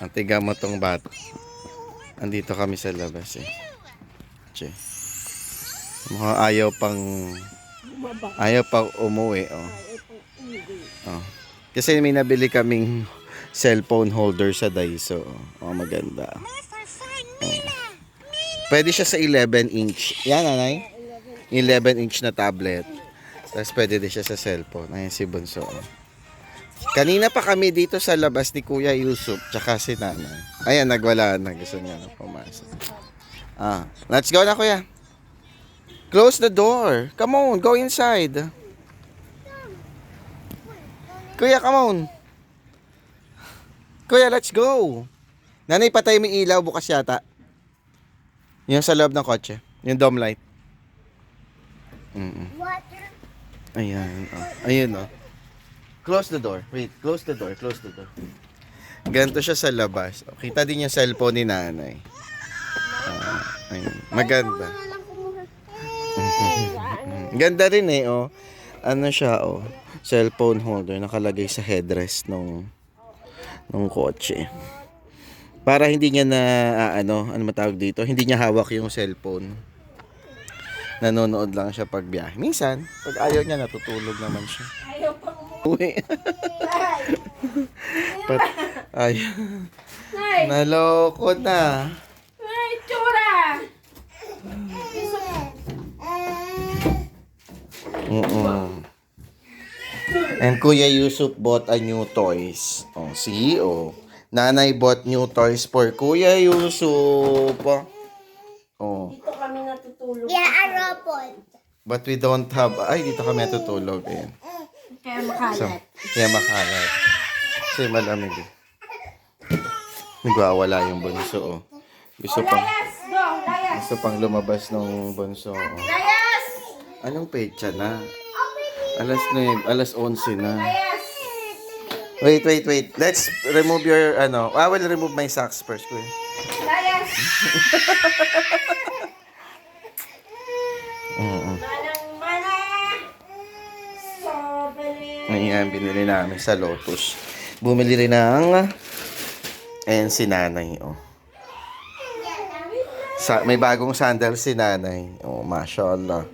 Ang tiga mo tong bata. Andito kami sa labas eh. Che. Mukhang ayaw pang umuwi, oh. Oh. Kasi may nabili kaming cellphone holder sa Daiso. Oh, maganda. Oh. Pwede siya sa 11-inch. Yan, nanay. 11-inch na tablet. Tapos pwede din siya sa cellphone. Ayan si Bunso. Oh. Kanina pa kami dito sa labas ni Kuya Yusuf tsaka si nanay. Ayan, nagwala na. Gusto niya na pumasok. Let's go na, Kuya. Close the door. Come on, go inside. Kuya, come on. Kuya, let's go. Nanay, patay mo ilaw. Bukas yata. Yung sa loob ng kotse. Yung dome light. Ayan. Oh. Ayun, oh. Close the door. Wait, close the door. Close the door. Ganito siya sa labas. Oh, kita din yung cellphone ni nanay. Ayun. Maganda. Ganda rin eh, oh. Ano siya, oh. Cellphone holder. Nakalagay sa headrest nung kotse. Para hindi niya na, ano matawag dito? Hindi niya hawak yung cellphone. Nanonood lang siya pag biyahe. Minsan, pag ayaw niya, natutulog naman siya. Ayaw pang Uy. Ay. Nay! Naloko na. Ay, tsura! And Kuya Yusuf bought a new toys. Oh, see? Oh. Nanay bought new toys for Kuya Yusuf. Oh. Dito kami natutulog. Yeah, a robot. But we don't have... Ay, dito kami natutulog. Ayan. Kaya makalat. Kaya makalat. Kasi malamig eh. Nagwawala yung bunso, oh. Gusto pang... Layas! Go! Layas! Gusto pang lumabas ng bunso, oh. Layas! Anong pecha na? Alas 11 na. Layas! Wait. Let's remove your, I will remove my socks first, kuya. Layas! Manang-mana! Sobele! Ayan, binili namin sa Lotus. Bumili rin ng... Ayan, si nanay, oh. May bagong sandal si nanay. Oh, mashallah.